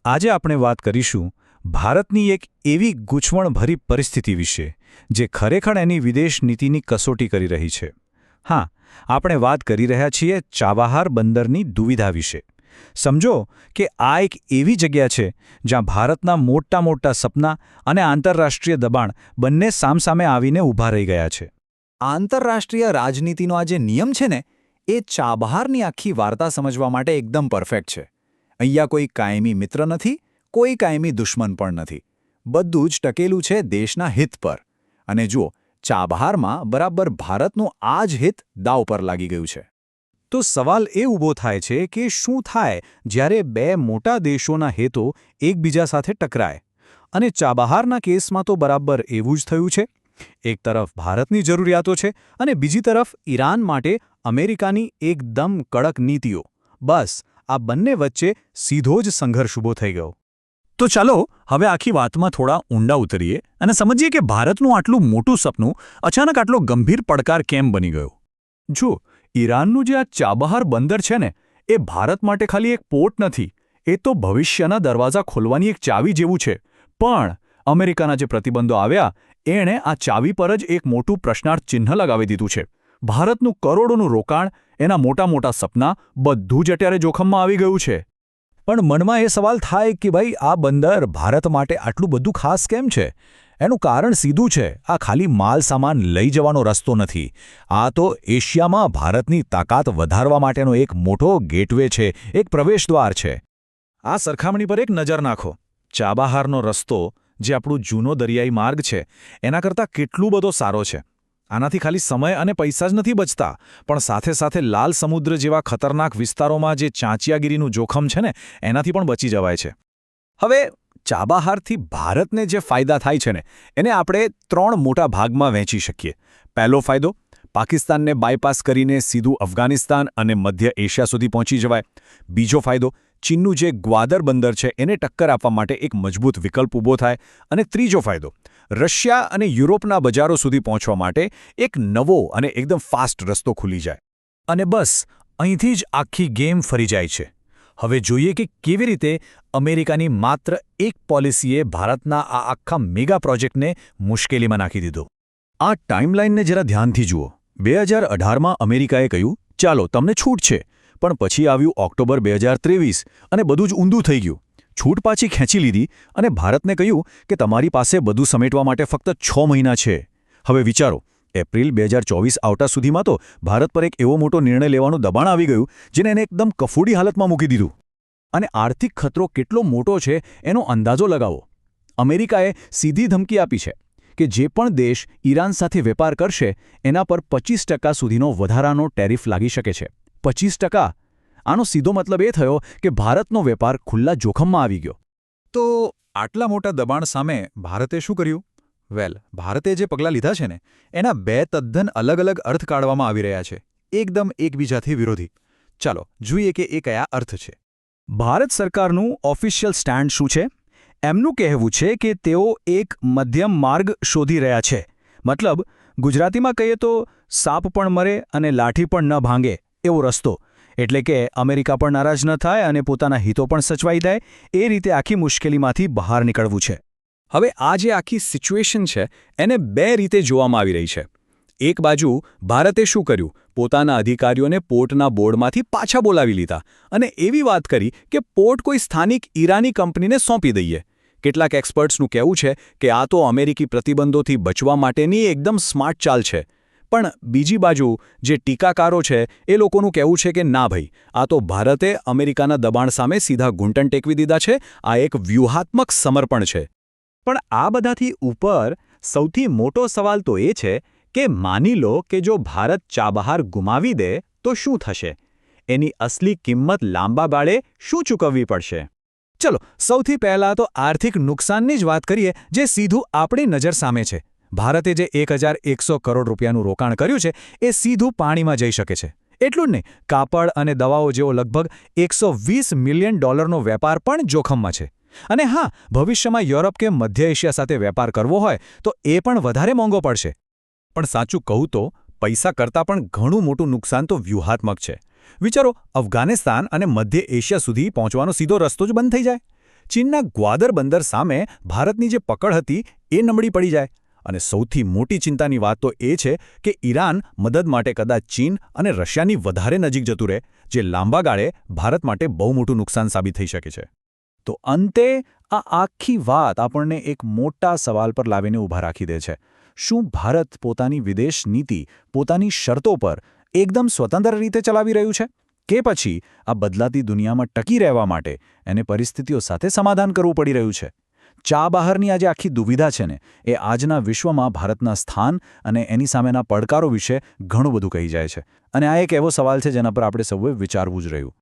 આજે આપણે વાત કરીશું ભારતની એક એવી ગૂંચવણભરી પરિસ્થિતિ વિશે જે ખરેખર એની વિદેશ નીતિની કસોટી કરી રહી છે. હા, આપણે વાત કરી રહ્યા છીએ ચાબહાર બંદરની દુવિધા વિશે. સમજો કે આ એક એવી જગ્યા છે જ્યાં ભારતના મોટા સપના અને આંતરરાષ્ટ્રીય દબાણ બંને સામસામે આવીને ઊભા રહી ગયા છે. આંતરરાષ્ટ્રીય રાજનીતિનો આ જે નિયમ છે ને, એ ચાબહારની આખી વાર્તા સમજવા માટે એકદમ પરફેક્ટ છે. અહીંયા કોઈ કાયમી મિત્ર નથી, કોઈ કાયમી દુશ્મન પણ નથી. બધું જ ટકેલું છે દેશના હિત પર. અને જુઓ, ચાબહારમાં બરાબર ભારતનું આ જ હિત દાવ પર લાગી ગયું છે. તો સવાલ એ ઊભો થાય છે કે શું થાય જ્યારે બે મોટા દેશોના હેતો એકબીજા સાથે ટકરાય? અને ચાબહારના કેસમાં તો બરાબર એવું જ થયું છે. એક તરફ ભારતની જરૂરિયાતો છે અને બીજી તરફ ઈરાન માટે અમેરિકાની એકદમ કડક નીતિઓ. બસ આ બંને વચ્ચે સીધો જ સંઘર્ષ ઊભો થઈ ગયો. તો ચાલો હવે આખી વાતમાં થોડા ઊંડા ઉતરીએ અને સમજીએ કે ભારતનું આટલું મોટું સપનું અચાનક આટલો ગંભીર પડકાર કેમ બની ગયો. જો ઈરાનનું જે આ ચાબહાર બંદર છે ને, એ ભારત માટે ખાલી એક પોર્ટ નથી, એ તો ભવિષ્યના દરવાજા ખોલવાની એક ચાવી જેવું છે. પણ અમેરિકાના જે પ્રતિબંધો આવ્યા એણે આ ચાવી પર જ એક મોટું પ્રશ્નાર્થ ચિહ્ન લગાવી દીધું છે. ભારતનું કરોડોનું રોકાણ, એના મોટા સપના, બધું જ અત્યારે જોખમમાં આવી ગયું છે. પણ મનમાં એ સવાલ થાય કે ભાઈ, આ બંદર ભારત માટે આટલું બધું ખાસ કેમ છે? એનું કારણ સીધું છે. આ ખાલી માલ સામાન લઈ જવાનો રસ્તો નથી. આ તો એશિયામાં ભારતની તાકાત વધારવા માટેનો એક મોટો ગેટવે છે, એક પ્રવેશદ્વાર છે. આ સરખામણી પર એક નજર નાખો. ચાબહારનો રસ્તો, જે આપણું જૂનો દરિયાઈ માર્ગ છે, એના કરતાં કેટલું બધો સારો છે. આનાથી ખાલી સમય અને પૈસા જ નથી બચતા, પણ સાથે સાથે લાલ સમુદ્ર જેવા ખતરનાક વિસ્તારોમાં જે ચાંચિયાગીરીનું જોખમ છે ને, એનાથી પણ બચી જવાય છે. હવે ચાબહારથી ભારતને જે ફાયદા થાય છે ને, એને આપણે 3 મોટા ભાગમાં વહેંચી શકીએ. પહેલો ફાયદો, પાકિસ્તાનને બાયપાસ કરીને સીધું અફઘાનિસ્તાન અને મધ્ય એશિયા સુધી પહોંચી જવાય. બીજો ફાયદો, ચીનનું જે ગ્વાદર બંદર છે એને ટક્કર આપવા માટે એક મજબૂત વિકલ્પ ઊભો થાય. અને ત્રીજો ફાયદો, રશિયા અને યુરોપના બજારો સુધી પહોંચવા માટે એક નવો અને એકદમ ફાસ્ટ રસ્તો ખુલી જાય. અને બસ અહીંથી જ આખી ગેમ ફરી જાય છે. હવે જોઈએ કે કેવી રીતે અમેરિકાની માત્ર એક પોલિસીએ ભારતના આ આખા મેગા પ્રોજેક્ટને મુશ્કેલીમાં નાખી દીધો. આ ટાઈમલાઇનને જરા ધ્યાનથી જુઓ. 2018માં અમેરિકાએ કહ્યું, ચાલો તમને છૂટ છે. પણ પછી આવ્યું ઓક્ટોબર 2023 અને બધું જ ઊંધું થઈ ગયું. છૂટ પાછી ખેંચી લીધી અને ભારતને કહ્યું કે તમારી પાસે બધું સમેટવા માટે ફક્ત 6 મહિના છે. હવે વિચારો, એપ્રિલ 2024 આવતા સુધીમાં તો ભારત પર એક એવો મોટો નિર્ણય લેવાનું દબાણ આવી ગયું જેને એને એકદમ કફોડી હાલતમાં મૂકી દીધું. અને આર્થિક ખતરો કેટલો મોટો છે એનો અંદાજો લગાવો. અમેરિકાએ સીધી ધમકી આપી છે કે જે પણ દેશ ઈરાન સાથે વેપાર કરશે એના પર 25% સુધીનો વધારાનો ટેરિફ લાગી શકે છે. 25%! આનો સીધો મતલબ એ થયો કે ભારતનો વેપાર ખુલ્લા જોખમમાં આવી ગયો. તો આટલા મોટા દબાણ સામે ભારતે શું કર્યું? ભારતે જે પગલાં લીધા છે ને, એના 2 તદ્દન અલગ અર્થ કાઢવામાં આવી રહ્યા છે, એકદમ એકબીજાથી વિરોધી. ચાલો જોઈએ કે એ કયા અર્થ છે. ભારત સરકારનું ઓફિશિયલ સ્ટેન્ડ શું છે? એમનું કહેવું છે કે તેઓ એક મધ્યમ માર્ગ શોધી રહ્યા છે. મતલબ ગુજરાતીમાં કહીએ તો સાપ પણ મરે અને લાઠી પણ ન ભાંગે એવો રસ્તો. એટલે કે અમેરિકા પણ નારાજ ન થાય અને પોતાના હિતો પણ સચવાઈ જાય, એ રીતે આખી મુશ્કેલીમાંથી બહાર નીકળવું છે. હવે આ જે આખી સિચ્યુએશન છે એને 2 રીતે જોવામાં આવી રહી છે. એક બાજુ ભારતે શું કર્યું? પોતાના અધિકારીઓને પોર્ટના બોર્ડમાંથી પાછા બોલાવી લીધા અને એવી વાત કરી કે પોર્ટ કોઈ સ્થાનિક ઈરાની કંપનીને સોંપી દઈએ. કેટલાક એક્સપર્ટ્સનું કહેવું છે કે આ તો અમેરિકી પ્રતિબંધોથી બચવા માટેની એકદમ સ્માર્ટ ચાલ છે. પણ બીજી બાજુ જે ટીકાકારો છે એ લોકોનું કહેવું છે કે ના ભાઈ, આ તો ભારતે અમેરિકાના દબાણ સામે સીધા ઘૂંટણ ટેકવી દીધા છે. આ એક વ્યૂહાત્મક સમર્પણ છે. પણ આ બધાથી ઉપર સૌથી મોટો સવાલ તો એ છે કે માની લો કે જો ભારત ચાબહાર ગુમાવી દે તો શું થશે? એની અસલી કિંમત લાંબા ગાળે શું ચૂકવવી પડશે? ચલો સૌથી પહેલાં તો આર્થિક નુકસાનની જ વાત કરીએ, જે સીધું આપણી નજર સામે છે. ભારતે જે 1100 કરોડ રૂપિયાનું રોકાણ કર્યું છે એ સીધું પાણીમાં જઈ શકે છે. એટલું જ નહીં, કાપડ અને દવાઓ જેવો લગભગ $120 મિલિયન વેપાર પણ જોખમમાં છે. અને હા, ભવિષ્યમાં યુરોપ કે મધ્ય એશિયા સાથે વેપાર કરવો હોય તો એ પણ વધારે મોંઘો પડશે. પણ સાચું કહું તો પૈસા કરતાં પણ ઘણું મોટું નુકસાન તો વ્યૂહાત્મક છે. વિચારો, અફઘાનિસ્તાન અને મધ્ય એશિયા સુધી પહોંચવાનો સીધો રસ્તો જ બંધ થઈ જાય. ચીનના ગ્વાદર બંદર સામે ભારતની જે પકડ હતી એ નબળી પડી જાય. અને સૌથી મોટી ચિંતાની વાત તો એ છે કે ઈરાન મદદ માટે કદાચ ચીન અને રશિયાની વધારે નજીક જતું રહે, જે લાંબા ગાળે ભારત માટે બહુ મોટું નુકસાન સાબિત થઈ શકે છે. તો અંતે આ આખી વાત આપણને એક મોટા સવાલ પર લાવીને ઊભા રાખી દે છે. શું ભારત પોતાની વિદેશ નીતિ પોતાની શરતો પર એકદમ સ્વતંત્ર રીતે ચલાવી રહ્યું છે? કે પછી આ બદલાતી દુનિયામાં ટકી રહેવા માટે એને પરિસ્થિતિઓ સાથે સમાધાન કરવું પડી રહ્યું છે? ચાબહારની આ જે આખી દુવિધા છે ને, એ આજના વિશ્વમાં ભારતના સ્થાન અને એની સામેના પડકારો વિશે ઘણું બધું કહી જાય છે. અને આ એક એવો સવાલ છે જેના પર આપણે સૌએ વિચારવું જ રહ્યું.